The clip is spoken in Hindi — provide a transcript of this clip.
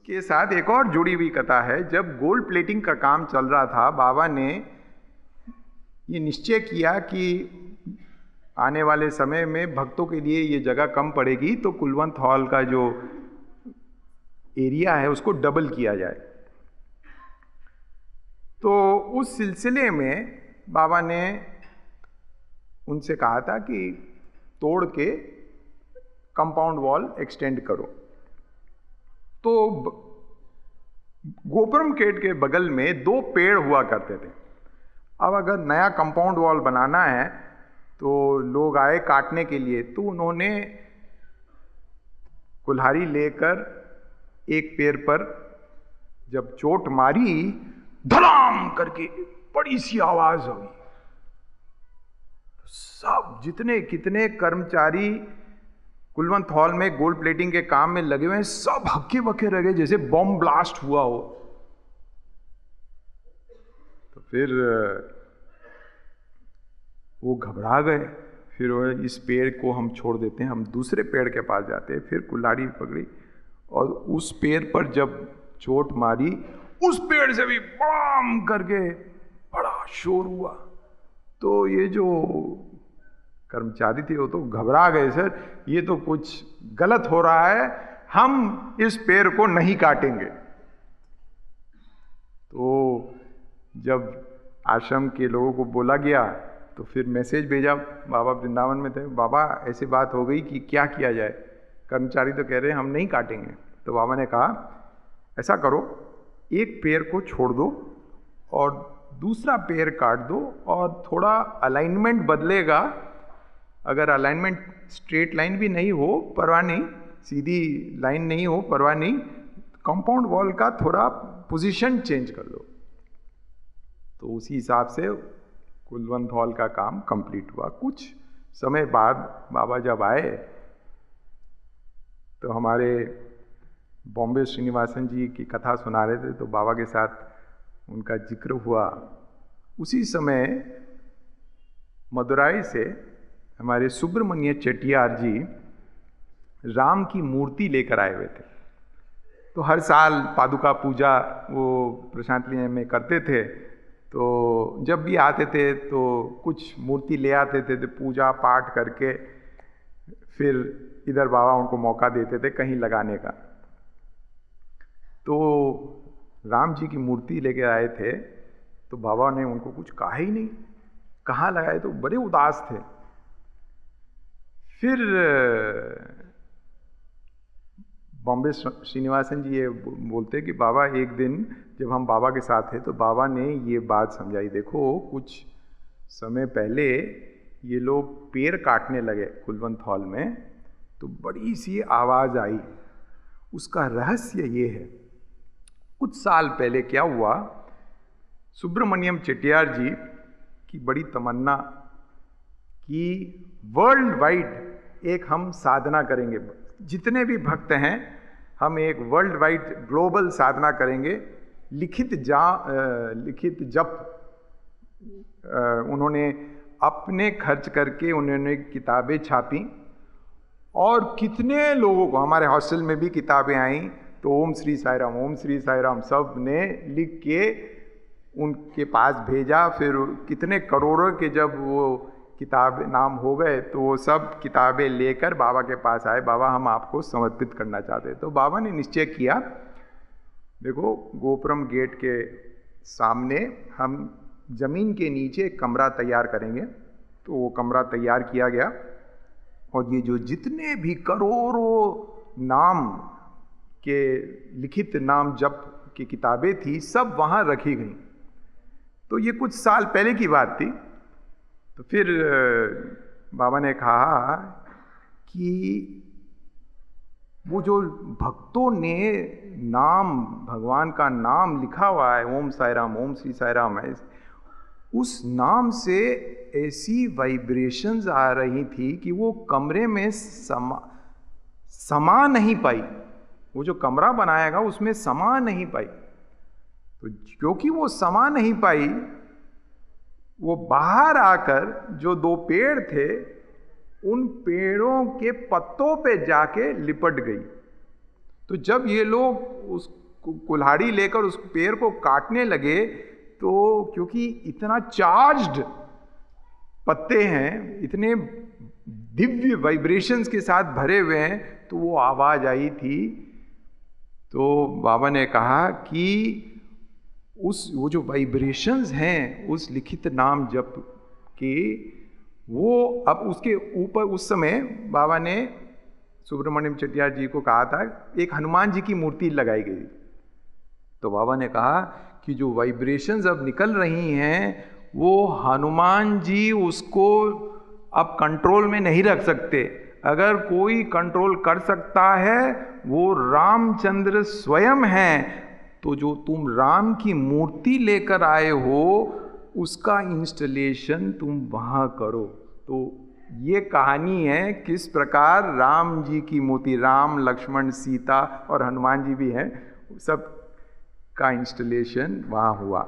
के साथ एक और जुड़ी हुई कथा है। जब गोल्ड प्लेटिंग का काम चल रहा था, बाबा ने ये निश्चय किया कि आने वाले समय में भक्तों के लिए ये जगह कम पड़ेगी, तो कुलवंत हॉल का जो एरिया है उसको डबल किया जाए। तो उस सिलसिले में बाबा ने उनसे कहा था कि तोड़ के कंपाउंड वॉल एक्सटेंड करो। तो गोपुरम गेट के बगल में 2 पेड़ हुआ करते थे। अब अगर नया कंपाउंड वॉल बनाना है तो लोग आए काटने के लिए, तो उन्होंने कुल्हाड़ी लेकर एक पेड़ पर जब चोट मारी, धड़ाम करके बड़ी सी आवाज हुई। सब जितने कितने कर्मचारी कुलवंत हॉल में गोल्ड प्लेटिंग के काम में लगे हुए हैं, सब हक्के बक्के रह गए जैसे बॉम्ब ब्लास्ट हुआ हो। तो फिर वो घबरा गए। फिर वो इस पेड़ को हम छोड़ देते हैं, हम दूसरे पेड़ के पास जाते हैं। फिर कुल्हाड़ी पकड़ी और उस पेड़ पर जब चोट मारी, उस पेड़ से भी बम करके बड़ा शोर हुआ। तो ये जो कर्मचारी थे वो तो घबरा गए, सर ये तो कुछ गलत हो रहा है, हम इस पेड़ को नहीं काटेंगे। तो जब आश्रम के लोगों को बोला गया तो फिर मैसेज भेजा, बाबा वृंदावन में थे, बाबा ऐसी बात हो गई कि क्या किया जाए। कर्मचारी तो कह रहे हैं हम नहीं काटेंगे। तो बाबा ने कहा ऐसा करो, एक पेड़ को छोड़ दो और दूसरा पेड़ काट दो, और थोड़ा अलाइनमेंट बदलेगा। अगर अलाइनमेंट स्ट्रेट लाइन भी नहीं हो परवाह नहीं, सीधी लाइन नहीं हो परवाह नहीं, कंपाउंड वॉल का थोड़ा पोजीशन चेंज कर लो। तो उसी हिसाब से कुलवंत हॉल का काम कंप्लीट हुआ। कुछ समय बाद बाबा जब आए तो हमारे बॉम्बे श्रीनिवासन जी की कथा सुना रहे थे, तो बाबा के साथ उनका जिक्र हुआ। उसी समय मदुराई से हमारे सुब्रमण्य चेट्टियार जी राम की मूर्ति लेकर आए हुए थे। तो हर साल पादुका पूजा वो प्रशांत लीला में करते थे। तो जब भी आते थे तो कुछ मूर्ति ले आते थे, तो पूजा पाठ करके फिर इधर बाबा उनको मौका देते थे कहीं लगाने का। तो राम जी की मूर्ति लेके आए थे, तो बाबा ने उनको कुछ कहा ही नहीं, कहाँ लगाए, तो बड़े उदास थे। फिर बॉम्बे श्रीनिवासन जी ये बोलते कि बाबा एक दिन जब हम बाबा के साथ थे तो बाबा ने ये बात समझाई, देखो कुछ समय पहले ये लोग पेड़ काटने लगे कुलवंत हॉल में, तो बड़ी सी आवाज़ आई। उसका रहस्य ये है, कुछ साल पहले क्या हुआ, सुब्रमण्यम चेट्टियार जी की बड़ी तमन्ना कि वर्ल्ड वाइड एक हम साधना करेंगे, जितने भी भक्त हैं हम एक वर्ल्ड वाइड ग्लोबल साधना करेंगे। लिखित जप उन्होंने अपने खर्च करके उन्होंने किताबें छापी, और कितने लोगों को, हमारे हॉस्टल में भी किताबें आईं, तो ओम श्री साई राम, ओम श्री साई राम सब ने लिख के उनके पास भेजा। फिर कितने करोड़ों के जब वो किताब नाम हो गए तो वो सब किताबें लेकर बाबा के पास आए, बाबा हम आपको समर्पित करना चाहते हैं। तो बाबा ने निश्चय किया, देखो गोपुरम गेट के सामने हम जमीन के नीचे एक कमरा तैयार करेंगे। तो वो कमरा तैयार किया गया, और ये जो जितने भी करोड़ों नाम के लिखित नाम जप की किताबें थी सब वहाँ रखी गई। तो ये कुछ साल पहले की बात थी। तो फिर बाबा ने कहा कि वो जो भक्तों ने नाम, भगवान का नाम लिखा हुआ है, ओम साई राम, ओम श्री साई राम है, उस नाम से ऐसी वाइब्रेशंस आ रही थी कि वो कमरे में समा नहीं पाई। वो जो कमरा बनाएगा उसमें समा नहीं पाई। तो क्योंकि वो समा नहीं पाई, वो बाहर आकर जो 2 पेड़ थे उन पेड़ों के पत्तों पे जाके लिपट गई। तो जब ये लोग उस कुल्हाड़ी लेकर उस पेड़ को काटने लगे, तो क्योंकि इतना चार्ज्ड पत्ते हैं, इतने दिव्य वाइब्रेशंस के साथ भरे हुए हैं, तो वो आवाज आई थी। तो बाबा ने कहा कि वो जो वाइब्रेशंस हैं उस लिखित नाम जप के, वो अब उसके ऊपर उस समय बाबा ने सुब्रमण्यम चेटियार जी को कहा था, एक हनुमान जी की मूर्ति लगाई गई। तो बाबा ने कहा कि जो वाइब्रेशंस अब निकल रही हैं, वो हनुमान जी उसको अब कंट्रोल में नहीं रख सकते। अगर कोई कंट्रोल कर सकता है वो रामचंद्र स्वयं हैं। तो जो तुम राम की मूर्ति लेकर आए हो, उसका इंस्टॉलेशन तुम वहाँ करो। तो ये कहानी है किस प्रकार राम जी की मूर्ति, राम लक्ष्मण सीता और हनुमान जी भी हैं, सब का इंस्टॉलेशन वहाँ हुआ।